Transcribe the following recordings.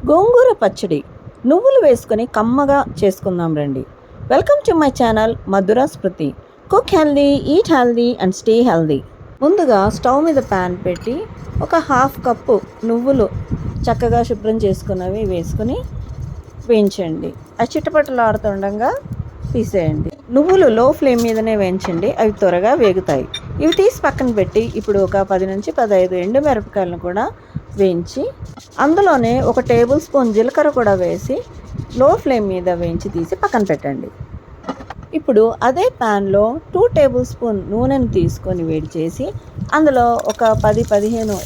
గోంగూర పచ్చడి నువ్వులు వేసుకొని కమ్మగా చేసుకుందాం రండి. Welcome to my channel Madhura Smriti. Cook healthy, eat healthy and stay healthy. ముందుగా స్టవ్ మీద ప్యాన్ పెట్టి ఒక హాఫ్ కప్పు నువ్వులు చక్కగా శుభ్రం చేసుకున్నవి వేసుకుని వేయించండి. ఆ చిట్టపట్టలాడుతుండగా తీసేయండి. నువ్వులు లో ఫ్లేమ్ మీదనే వేయించండి, అవి త్వరగా వేగుతాయి. ఇవి తీసి పక్కన పెట్టి ఇప్పుడు ఒక 10 నుంచి 15 ఎండు మిరపకాయలను కూడా వేయించి అందులోనే ఒక టేబుల్ స్పూన్ జీలకర్ర కూడా వేసి లో ఫ్లేమ్ మీద వేయించి తీసి పక్కన పెట్టండి. ఇప్పుడు అదే ప్యాన్లో 2 టేబుల్ స్పూన్ నూనెను తీసుకొని వేడి చేసి అందులో ఒక 10-15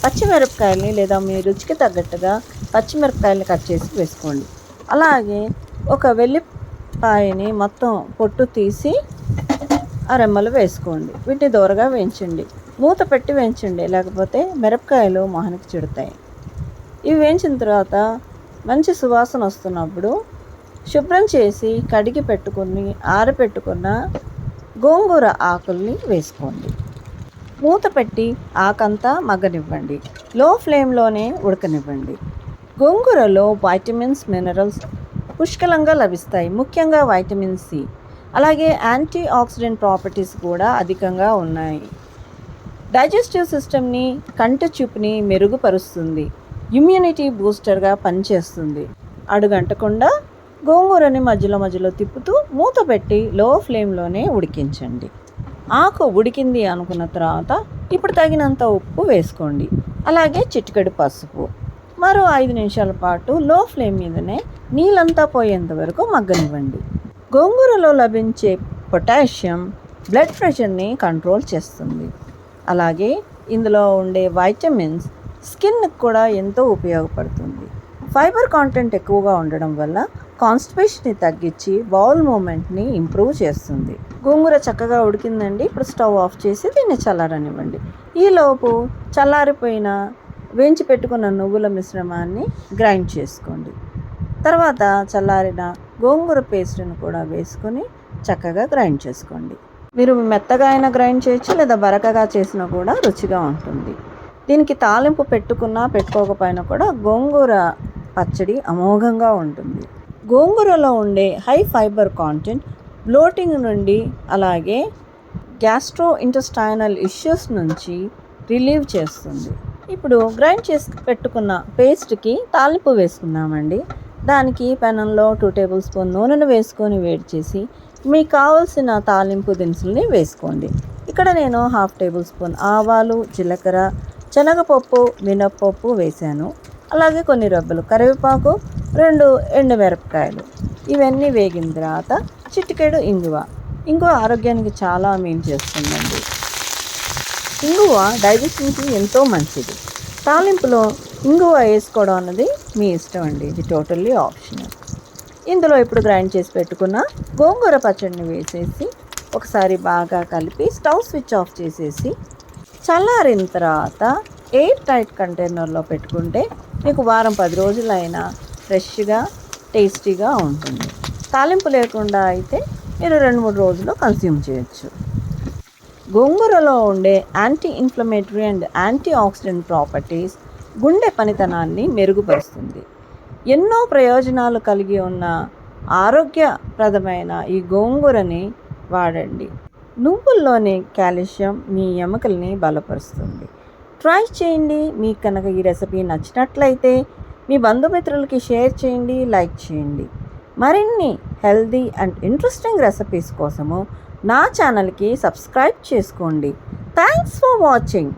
పచ్చిమిరపకాయలని లేదా మీ రుచికి తగ్గట్టుగా పచ్చిమిరపకాయలని కట్ చేసి వేసుకోండి. అలాగే ఒక వెల్లిపాయని మొత్తం పొట్టు తీసి ఆ రెమ్మలు వేసుకోండి. వీటిని దూరగా వేయించండి. మూత పెట్టి వేయించండి, లేకపోతే మిరపకాయలు మొహానికి చుడతాయి. ఇవి వేయించిన తర్వాత మంచి సువాసన వస్తున్నప్పుడు శుభ్రం చేసి కడిగి పెట్టుకుని ఆరబెట్టుకున్న గోంగూర ఆకుల్ని వేసుకోండి. మూత పెట్టి ఆకంతా మగ్గనివ్వండి. లో ఫ్లేమ్లోనే ఉడకనివ్వండి. గోంగూరలో వైటమిన్స్, మినరల్స్ పుష్కలంగా లభిస్తాయి, ముఖ్యంగా వైటమిన్ సి. అలాగే యాంటీ ఆక్సిడెంట్ ప్రాపర్టీస్ కూడా అధికంగా ఉన్నాయి. డైజెస్టివ్ సిస్టమ్ని, కంటి చూపుని మెరుగుపరుస్తుంది. ఇమ్యూనిటీ బూస్టర్గా పనిచేస్తుంది. అడుగంటకుండా గోంగూరని మధ్యలో తిప్పుతూ మూత పెట్టి లో ఫ్లేమ్లోనే ఉడికించండి. ఆకు ఉడికింది అనుకున్న తర్వాత ఇప్పుడు తగినంత ఉప్పు వేసుకోండి. అలాగే చిటికెడు పసుపు. మరో 5 నిమిషాల పాటు లో ఫ్లేమ్ మీదనే నీళ్ళంతా పోయేంత వరకు మగ్గనివ్వండి. గోంగూరలో లభించే పొటాషియం బ్లడ్ ప్రెషర్ని కంట్రోల్ చేస్తుంది. అలాగే ఇందులో ఉండే వైటమిన్స్ స్కిన్కి కూడా ఎంతో ఉపయోగపడుతుంది. ఫైబర్ కాంటెంట్ ఎక్కువగా ఉండడం వల్ల కాన్స్టిపేషన్ని తగ్గించి బౌల్ మూమెంట్ని ఇంప్రూవ్ చేస్తుంది. గోంగూర చక్కగా ఉడికిందండి. ఇప్పుడు స్టవ్ ఆఫ్ చేసి దీన్ని చల్లారనివ్వండి. ఈలోపు చల్లారిపోయిన వేయించి పెట్టుకున్న నువ్వుల మిశ్రమాన్ని గ్రైండ్ చేసుకోండి. తర్వాత చల్లారిన గోంగూర పేస్ట్ని కూడా వేసుకొని చక్కగా గ్రైండ్ చేసుకోండి. మీరు మెత్తగా అయినా గ్రైండ్ చేయొచ్చు, లేదా బరకగా చేసినా కూడా రుచిగా ఉంటుంది. దీనికి తాలింపు పెట్టుకున్నా పెట్టుకోకపోయినా కూడా గోంగూర పచ్చడి అమోఘంగా ఉంటుంది. గోంగూరలో ఉండే హై ఫైబర్ కాంటెంట్ బ్లోటింగ్ నుండి అలాగే గ్యాస్ట్రో ఇంటెస్టైనల్ ఇష్యూస్ నుంచి రిలీవ్ చేస్తుంది. ఇప్పుడు గ్రైండ్ చేసి పెట్టుకున్న పేస్ట్కి తాలింపు వేసుకుందామండి. దానికి పెనంలో 2 టేబుల్ స్పూన్ నూనెను వేసుకొని వేడి చేసి మీకు కావాల్సిన తాలింపు దినుసుల్ని వేసుకోండి. ఇక్కడ నేను 1/2 టేబుల్ స్పూన్ ఆవాలు, జీలకర్ర, శనగపప్పు, మినప్పప్పు వేశాను. అలాగే కొన్ని రెబ్బలు కరివేపాకు, 2 ఎండుమిరపకాయలు. ఇవన్నీ వేగిన తర్వాత చిటికెడు ఇంగువ ఆరోగ్యానికి చాలా మేలు చేస్తుందండి. ఇంగువ డైజెషన్కి ఎంతో మంచిది. తాలింపులో ఇంగువ వేసుకోవడం అన్నది మీ ఇష్టం అండి, ఇది టోటల్లీ ఆప్షనల్. ఇందులో ఇప్పుడు గ్రైండ్ చేసి పెట్టుకున్న గోంగూర పచ్చడిని వేసేసి ఒకసారి బాగా కలిపి స్టవ్ స్విచ్ ఆఫ్ చేసేసి చల్లారిన తర్వాత ఎయిర్ టైట్ కంటైనర్లో పెట్టుకుంటే మీకు వారం 10 రోజులైనా ఫ్రెష్గా టేస్టీగా ఉంటుంది. తాలింపు లేకుండా అయితే మీరు 2-3 రోజుల్లో కన్స్యూమ్ చేయొచ్చు. గోంగూరలో ఉండే anti inflammatory and anti oxidant properties గుండె పనితనాన్ని మెరుగుపరుస్తుంది. ఎన్నో ప్రయోజనాలు కలిగి ఉన్న ఆరోగ్యప్రదమైన ఈ గోంగూరని వాడండి. నువ్వుల్లోని కాల్షియం మీ ఎముకల్ని బలపరుస్తుంది. ట్రై చేయండి. మీకు కనుక ఈ రెసిపీ నచ్చినట్లయితే మీ బంధుమిత్రులకి షేర్ చేయండి, లైక్ చేయండి. మరిన్ని హెల్దీ అండ్ ఇంట్రెస్టింగ్ రెసిపీస్ కోసము నా ఛానల్కి సబ్స్క్రైబ్ చేసుకోండి. Thanks for watching.